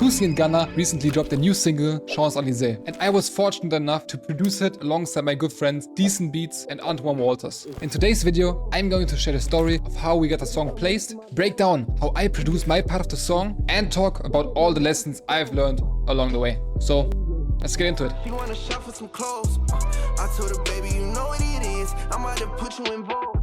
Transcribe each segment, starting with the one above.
toosii and Gunna recently dropped a new single, Champs-Élysées, and I was fortunate enough to produce it alongside my good friends Decent Beats and Antoine Walters. In today's video, I'm going to share the story of how we got the song placed, break down how I produced my part of the song, and talk about all the lessons I've learned along the way. So, let's get into it. You wanna shop for some clothes? I told her, baby, you know what it is. I might have put you in vogue.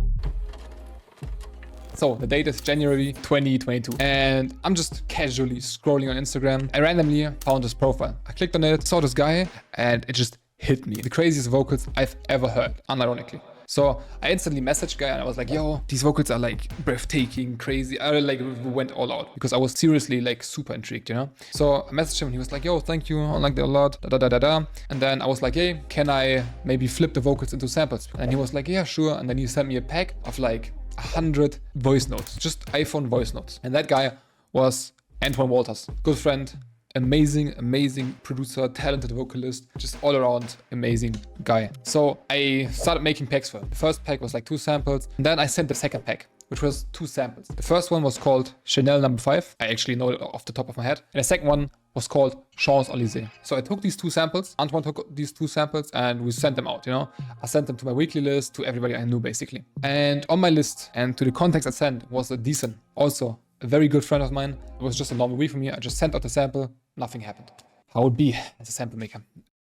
So the date is January 2022 and I'm just casually scrolling on Instagram. I randomly found his profile. I clicked on it, saw this guy, and it just hit me. The craziest vocals I've ever heard, unironically. So I instantly messaged guy and I was like, yo, these vocals are like breathtaking, crazy. I like went all out because I was seriously like super intrigued, you know? So I messaged him and he was like, yo, thank you, I like that a lot, da da da da da. And then I was like, hey, can I maybe flip the vocals into samples? And he was like, yeah, sure. And then he sent me a pack of like 100 voice notes, just iPhone voice notes. And that guy was Antoine Walters, good friend, amazing producer, talented vocalist, just all around amazing guy. So I started making packs for him. The first pack was like 2 samples, and then I sent the second pack, which was 2 samples. The first one was called Chanel No. 5. I actually know it off the top of my head. And the second one was called Champs-Élysées. So I took these 2 samples, Antoine took these 2 samples, and we sent them out, you know? I sent them to my weekly list, to everybody I knew, basically. And on my list, and to the contacts I sent, was a Decent, also a very good friend of mine. It was just a normal week for me. I just sent out the sample, nothing happened. How it would be as a sample maker.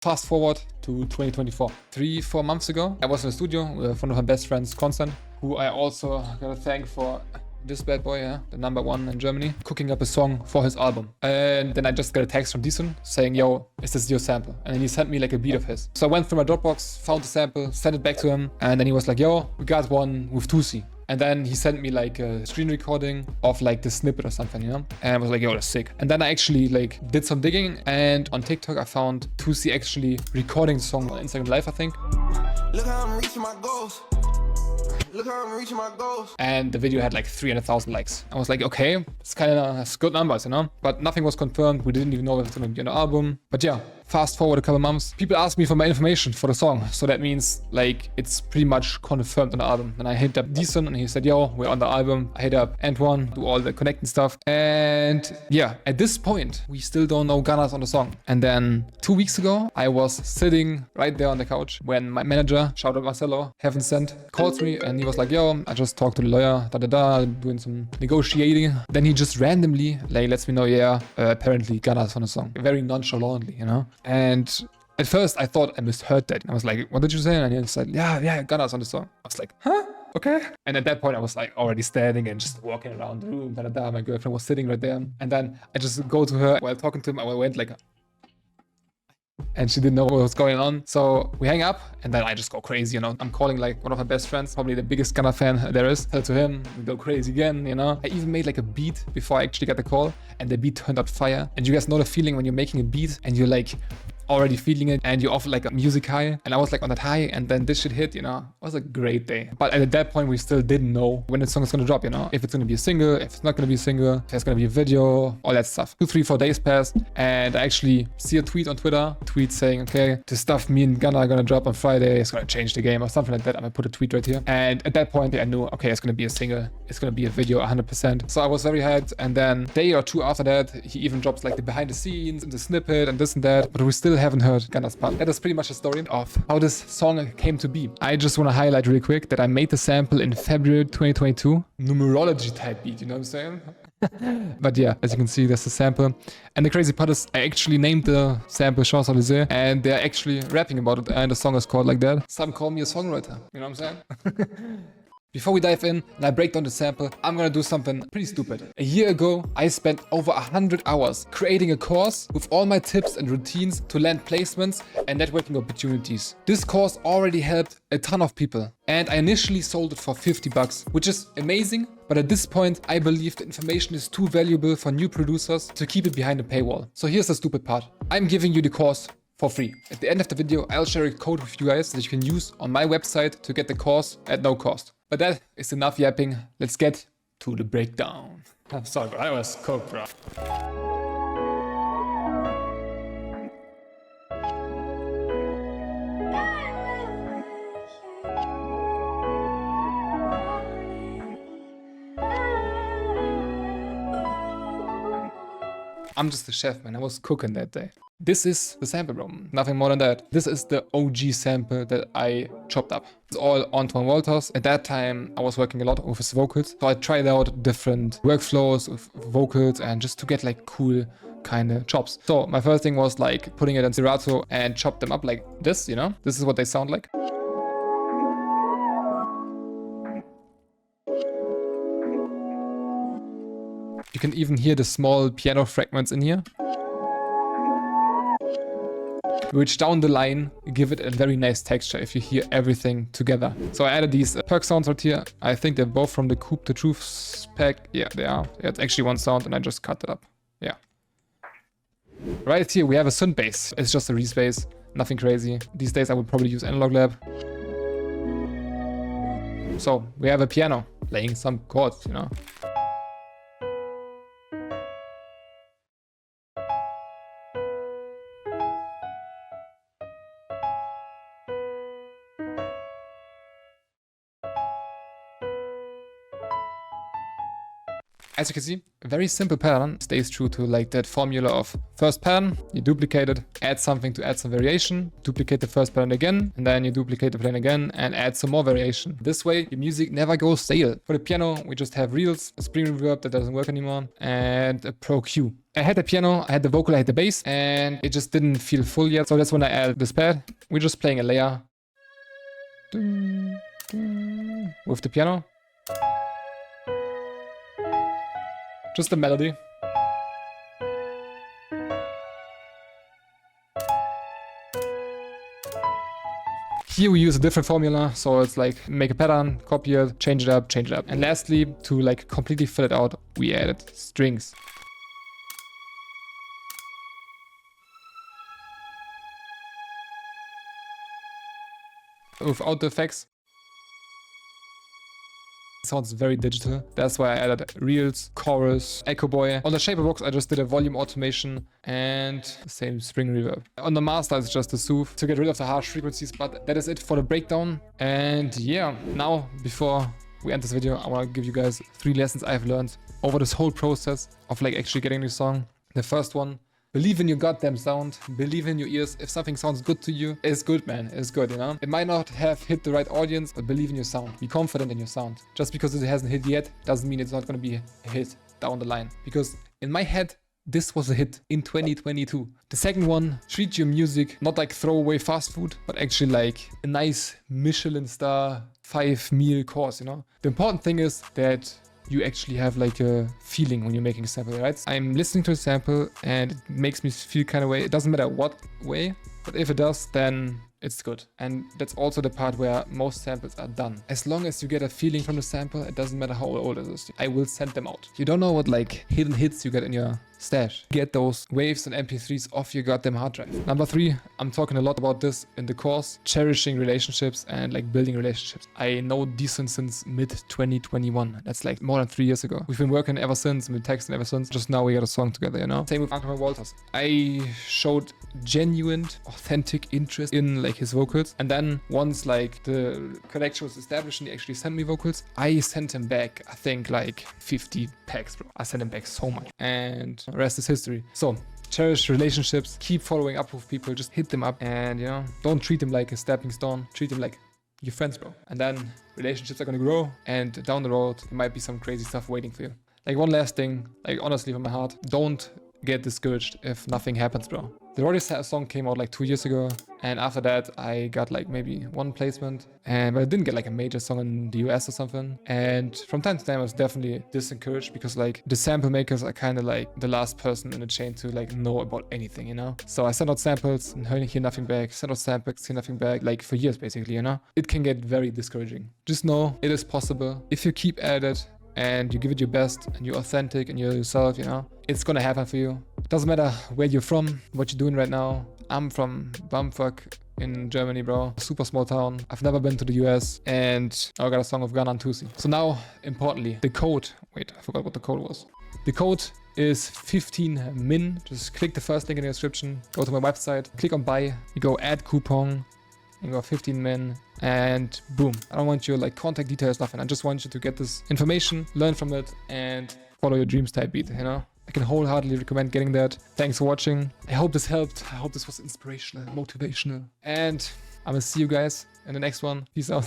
Fast forward to 2024. 3-4 months ago, I was in the studio with one of my best friends, Constant, who I also gotta thank for this bad boy, yeah, the #1 in Germany, cooking up a song for his album. And then I just got a text from Decent saying, yo, is this your sample? And then he sent me like a beat of his. So I went through my Dropbox, found the sample, sent it back to him. And then he was like, yo, we got one with toosii. And then he sent me like a screen recording of like the snippet or something, you know? And I was like, yo, that's sick. And then I actually like did some digging, and on TikTok I found toosii actually recording the song on Instagram Live, I think. Look how I'm reaching my goals. Look how I'm reaching my goals. And the video had like 300,000 likes. I was like, okay, it's kind of good numbers, you know? But nothing was confirmed. We didn't even know if it's gonna be on the album. But yeah, fast forward a couple months, people asked me for my information for the song. So that means like it's pretty much confirmed on the album. And I hit up Decent and he said, yo, we're on the album. I hit up Antoine, do all the connecting stuff. And yeah, at this point, we still don't know Gunna's on the song. And then 2 weeks ago, I was sitting right there on the couch when my manager, shout out Marcelo, Heaven Sent, calls me and he was like, yo, I just talked to the lawyer, doing some negotiating. Then he just randomly like lets me know, yeah, apparently Gunna's on the song. Very nonchalantly, you know? And at first I thought I misheard that. I was like, what did you say? And he said, yeah, Gunna's on the song. I was like, huh? Okay. And at that point I was like already standing and just walking around the room, My girlfriend was sitting right there. And then I just go to her while talking to him. I went like, and she didn't know what was going on. So we hang up and then I just go crazy, you know. I'm calling like one of my best friends, probably the biggest Gunna fan there is. Tell it to him, we go crazy again, you know. I even made like a beat before I actually got the call, and the beat turned out fire. And you guys know the feeling when you're making a beat and you're like already feeling it and you're off like a music high, and I was like on that high, and then this shit hit, you know. It was a great day. But at that point we still didn't know when the song is gonna drop, you know, if it's gonna be a single, if it's not gonna be a single, if there's gonna be a video, all that stuff. 2, 3, 4 days passed and I actually see a tweet on Twitter, saying, okay, the stuff me and Gunna are gonna drop on Friday is gonna change the game or something like that. I'm gonna put a tweet right here. And at that point I knew, okay, it's gonna be a single, it's gonna be a video 100%. So I was very hyped, and then day or 2 after that he even drops like the behind the scenes and the snippet and this and that, but we still haven't heard Gunna's part. That is pretty much the story of how this song came to be. I just want to highlight really quick that I made the sample in February 2022. Numerology type beat, you know what I'm saying? But yeah, as you can see, that's the sample. And the crazy part is I actually named the sample Champs-Élysées, and they're actually rapping about it, and the song is called like that. Some call me a songwriter, you know what I'm saying? Before we dive in and I break down the sample, I'm gonna do something pretty stupid. A year ago, I spent over 100 hours creating a course with all my tips and routines to land placements and networking opportunities. This course already helped a ton of people, and I initially sold it for 50 bucks, which is amazing. But at this point, I believe the information is too valuable for new producers to keep it behind a paywall. So here's the stupid part. I'm giving you the course for free. At the end of the video, I'll share a code with you guys that you can use on my website to get the course at no cost. But that is enough yapping. Let's get to the breakdown. I'm sorry, bro. I was cooked, bro. I'm just a chef, man. I was cooking that day. This is the sample, bro. Nothing more than that. This is the OG sample that I chopped up. It's all Antoine Walters. At that time, I was working a lot with his vocals. So I tried out different workflows with vocals and just to get like cool kind of chops. So my first thing was like putting it in Serato and chop them up like this, you know? This is what they sound like. You can even hear the small piano fragments in here, which down the line give it a very nice texture if you hear everything together. So I added these perk sounds right here. I think they're both from the Coupe de Truths pack. Yeah, they are. Yeah, it's actually one sound and I just cut it up. Yeah. Right here we have a synth bass. It's just a Reese bass, nothing crazy. These days I would probably use Analog Lab. So we have a piano playing some chords, you know. As you can see, a very simple pattern stays true to like that formula of first pattern, you duplicate it, add something to add some variation, duplicate the first pattern again, and then you duplicate the pattern again and add some more variation. This way, your music never goes stale. For the piano, we just have reels, a spring reverb that doesn't work anymore, and a Pro Q. I had the piano, I had the vocal, I had the bass, and it just didn't feel full yet. So that's when I added this pad. We're just playing a layer with the piano. Just a melody. Here we use a different formula, so it's like make a pattern, copy it, change it up, change it up. And lastly, to like completely fill it out, we added strings. Without the effects, it sounds very digital. That's why I added reels, chorus, echo boy. On the shaper box, I just did a volume automation and the same spring reverb. On the master, it's just a soothe to get rid of the harsh frequencies, but that is it for the breakdown. And yeah, now before we end this video, I want to give you guys 3 lessons I've learned over this whole process of like actually getting this song. The first one, believe in your goddamn sound, believe in your ears. If something sounds good to you, it's good, man, it's good, you know? It might not have hit the right audience, but believe in your sound. Be confident in your sound. Just because it hasn't hit yet, doesn't mean it's not gonna be a hit down the line. Because in my head, this was a hit in 2022. The second one, treat your music not like throwaway fast food, but actually like a nice Michelin star 5-meal course, you know? The important thing is that you actually have like a feeling when you're making a sample, right? I'm listening to a sample and it makes me feel kind of way. It doesn't matter what way, but if it does, then it's good. And that's also the part where most samples are done. As long as you get a feeling from the sample, it doesn't matter how old it is. I will send them out. You don't know what like hidden hits you get in your stash. Get those waves and MP3s off your goddamn hard drive. Number 3, I'm talking a lot about this in the course, cherishing relationships and like building relationships. I know Decent since mid-2021. That's like more than 3 years ago. We've been working ever since, we've been texting ever since. Just now we got a song together, you know? Same with Antoine Walters. I showed genuine, authentic interest in like his vocals. And then once like the connection was established and he actually sent me vocals, I sent him back, I think like 50 packs, bro. I sent him back so much. And the rest is history. So cherish relationships, keep following up with people, just hit them up and, you know, don't treat them like a stepping stone, treat them like your friends, bro. And then relationships are gonna grow and down the road, there might be some crazy stuff waiting for you. Like one last thing, like honestly from my heart, don't get discouraged if nothing happens, bro. The Roddy song came out like 2 years ago, and after that I got like maybe 1 placement, but I didn't get like a major song in the US or something. And from time to time I was definitely disencouraged because like the sample makers are kind of like the last person in the chain to like know about anything, you know? So I sent out samples and hear nothing back, sent out samples, hear nothing back, like for years basically, you know? It can get very discouraging. Just know it is possible. If you keep at it and you give it your best and you're authentic and you're yourself, you know, it's gonna happen for you. Doesn't matter where you're from, what you're doing right now. I'm from Bamberg in Germany, bro. Super small town. I've never been to the US and I got a song of Gunna and Toosii. So now, importantly, the code. Wait, I forgot what the code was. The code is 15min. Just click the first link in the description, go to my website, click on buy, you go add coupon, you go 15min and boom. I don't want your like contact details, nothing. I just want you to get this information, learn from it and follow your dreams type beat, you know? I can wholeheartedly recommend getting that. Thanks for watching. I hope this helped. I hope this was inspirational, motivational. And I'm gonna see you guys in the next one. Peace out.